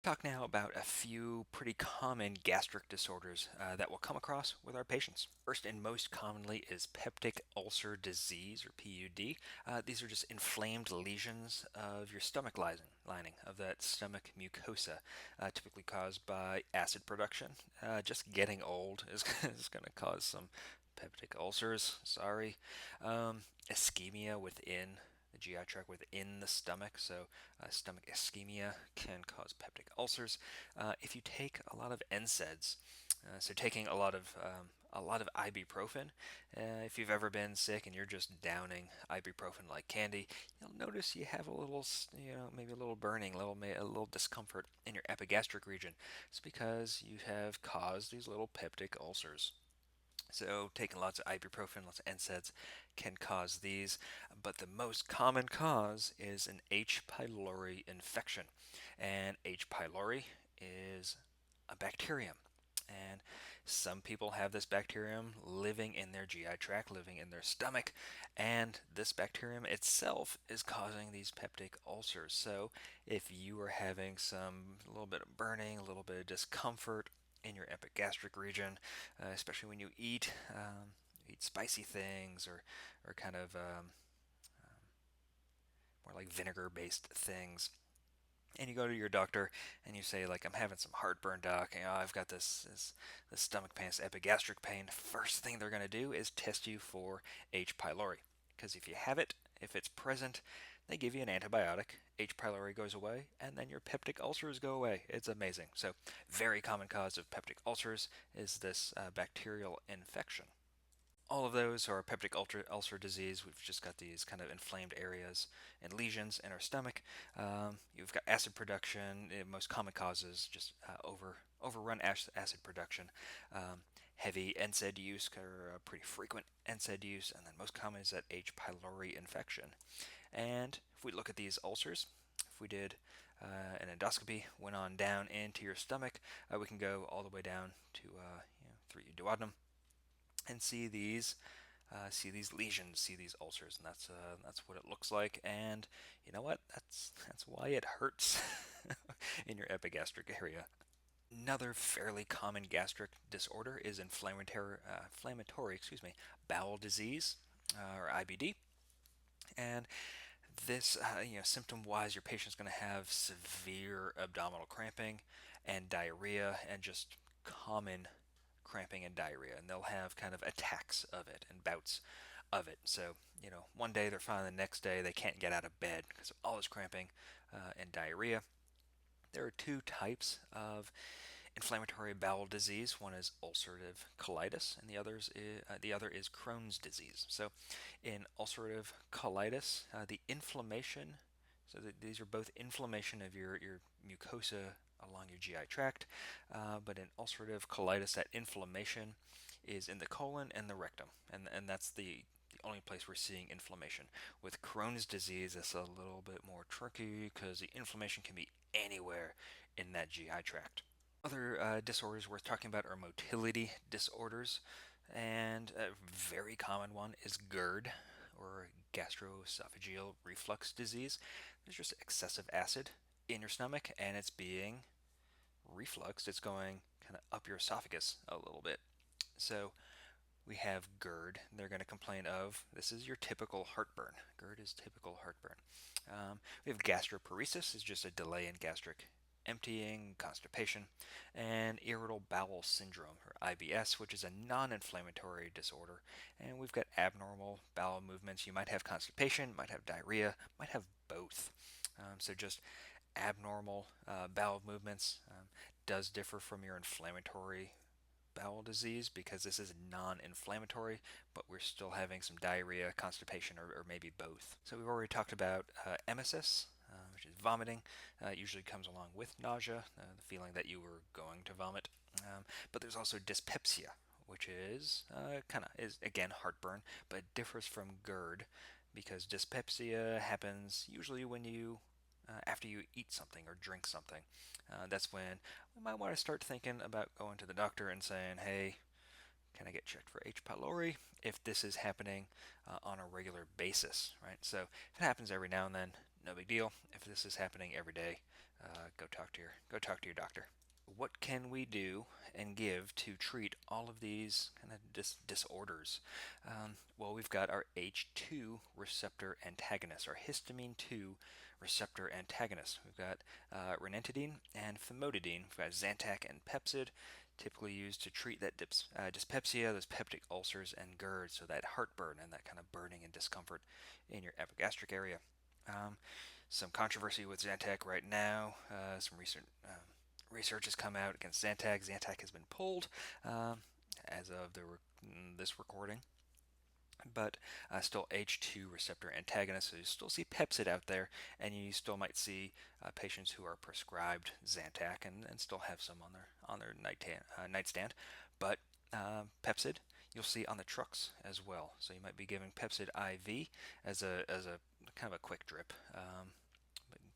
Talk now about a few pretty common gastric disorders that we'll come across with our patients. First and most commonly is peptic ulcer disease, or PUD. These are just inflamed lesions of your stomach lining of that stomach mucosa, typically caused by acid production. Just getting old is, is going to cause some peptic ulcers. Sorry. Ischemia within the GI tract within the stomach. So, stomach ischemia can cause peptic ulcers. If you take a lot of NSAIDs, so taking a lot of ibuprofen. If you've ever been sick and you're just downing ibuprofen like candy, you'll notice you have a little, maybe a little burning, a little discomfort in your epigastric region. It's because you have caused these little peptic ulcers. So, taking lots of ibuprofen, lots of NSAIDs can cause these, but the most common cause is an H. pylori infection. And H. pylori is a bacterium. And some people have this bacterium living in their GI tract, living in their stomach, and this bacterium itself is causing these peptic ulcers. So, if you are having a little bit of burning, a little bit of discomfort in your epigastric region, especially when you eat spicy things or kind of more like vinegar-based things. And you go to your doctor and you say, like, I'm having some heartburn, doc. I've got this stomach pain, this epigastric pain. First thing they're going to do is test you for H. pylori. Because if you have it, if it's present, they give you an antibiotic. H. pylori goes away, and then your peptic ulcers go away. It's amazing. So, very common cause of peptic ulcers is this bacterial infection. All of those are peptic ulcer disease. We've just got these kind of inflamed areas and lesions in our stomach. You've got acid production. The most common causes just overrun acid production. Heavy NSAID use, or pretty frequent NSAID use, and then most common is that H. pylori infection. And if we look at these ulcers, if we did an endoscopy, went on down into your stomach, we can go all the way down to through your duodenum and see these lesions, see these ulcers, and that's what it looks like. And you know what? That's why it hurts in your epigastric area. Another fairly common gastric disorder is inflammatory bowel disease, or IBD. And this, symptom-wise, your patient's going to have severe abdominal cramping and diarrhea, and just common cramping and diarrhea, and they'll have kind of attacks of it and bouts of it. So, one day they're fine, the next day they can't get out of bed because of all this cramping and diarrhea. There are two types of inflammatory bowel disease. One is ulcerative colitis, and the other is Crohn's disease. So, in ulcerative colitis, the inflammation. These are both inflammation of your mucosa along your GI tract, but in ulcerative colitis, that inflammation is in the colon and the rectum, and that's the only place we're seeing inflammation. With Crohn's disease, it's a little bit more tricky because the inflammation can be anywhere in that GI tract. Other disorders worth talking about are motility disorders, and a very common one is GERD, or gastroesophageal reflux disease. There's just excessive acid in your stomach, and it's being refluxed. It's going kind of up your esophagus a little bit. So we have GERD. They're going to complain of, this is your typical heartburn. GERD is typical heartburn. We have gastroparesis, is just a delay in gastric emptying, constipation, and irritable bowel syndrome, or IBS, which is a non-inflammatory disorder. And we've got abnormal bowel movements. You might have constipation, might have diarrhea, might have both. So just abnormal bowel movements does differ from your inflammatory bowel disease because this is non-inflammatory, but we're still having some diarrhea, constipation, or maybe both. So we've already talked about emesis, which is vomiting. It usually comes along with nausea, the feeling that you were going to vomit. But there's also dyspepsia, which is is again heartburn, but it differs from GERD because dyspepsia happens usually when you after you eat something or drink something. That's when we might want to start thinking about going to the doctor and saying, hey, can I get checked for H. pylori if this is happening on a regular basis, right? So if it happens every now and then, no big deal. If this is happening every day, go talk to your doctor. What can we do and give to treat all of these kind of disorders? Well, we've got our H2 receptor antagonists, our histamine 2 receptor antagonists. We've got ranitidine and famotidine. We've got Zantac and Pepcid, typically used to treat that dyspepsia, those peptic ulcers, and GERD, so that heartburn and that kind of burning and discomfort in your epigastric area. Um, some controversy with Zantac right now. Some recent research has come out against Zantac. Zantac has been pulled as of this recording, but still H2 receptor antagonists. So you still see Pepcid out there, and you still might see patients who are prescribed Zantac and still have some on their nightstand. But Pepcid you'll see on the trucks as well. So you might be giving Pepcid IV as a kind of a quick drip.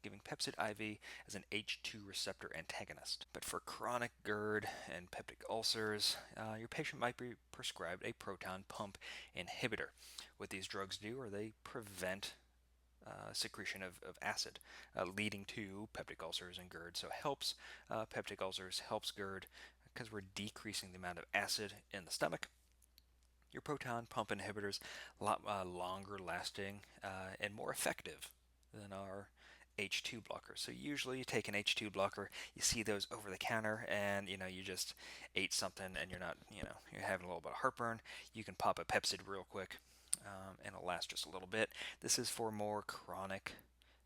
Giving Pepcid IV as an H2 receptor antagonist. But for chronic GERD and peptic ulcers, your patient might be prescribed a proton pump inhibitor. What these drugs do are they prevent secretion of acid, leading to peptic ulcers and GERD. So it helps peptic ulcers, helps GERD, because we're decreasing the amount of acid in the stomach. Your proton pump inhibitors a lot longer lasting and more effective than our H2 blockers. So usually you take an H2 blocker, you see those over the counter, and you just ate something and you're not, you're having a little bit of heartburn. You can pop a Pepcid real quick, and it'll last just a little bit. This is for more chronic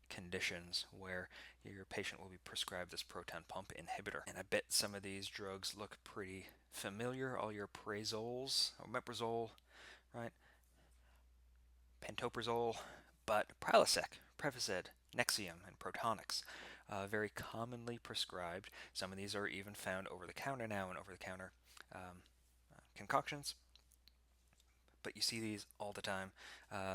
conditions where your patient will be prescribed this proton pump inhibitor. And I bet some of these drugs look pretty familiar. All your prazols, omeprazole, right? Pantoprazole, but Prilosec, Prevacid, Nexium, and Protonix, very commonly prescribed. Some of these are even found over the counter now in over the counter concoctions. But you see these all the time.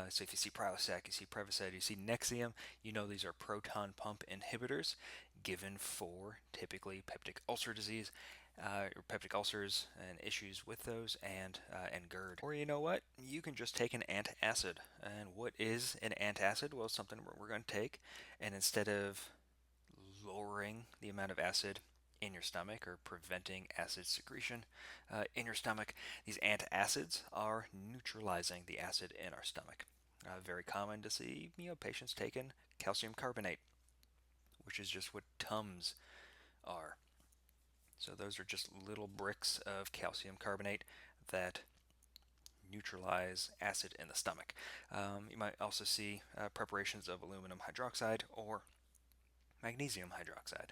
So if you see Prilosec, you see Prevacid, you see Nexium, you know these are proton pump inhibitors given for typically peptic ulcer disease, or peptic ulcers and issues with those, and GERD. Or you know what? You can just take an antacid. And what is an antacid? Well, it's something we're going to take, and instead of lowering the amount of acid in your stomach or preventing acid secretion in your stomach, these antacids are neutralizing the acid in our stomach. Very common to see patients taking calcium carbonate, which is just what Tums are. So those are just little bricks of calcium carbonate that neutralize acid in the stomach. You might also see preparations of aluminum hydroxide or magnesium hydroxide.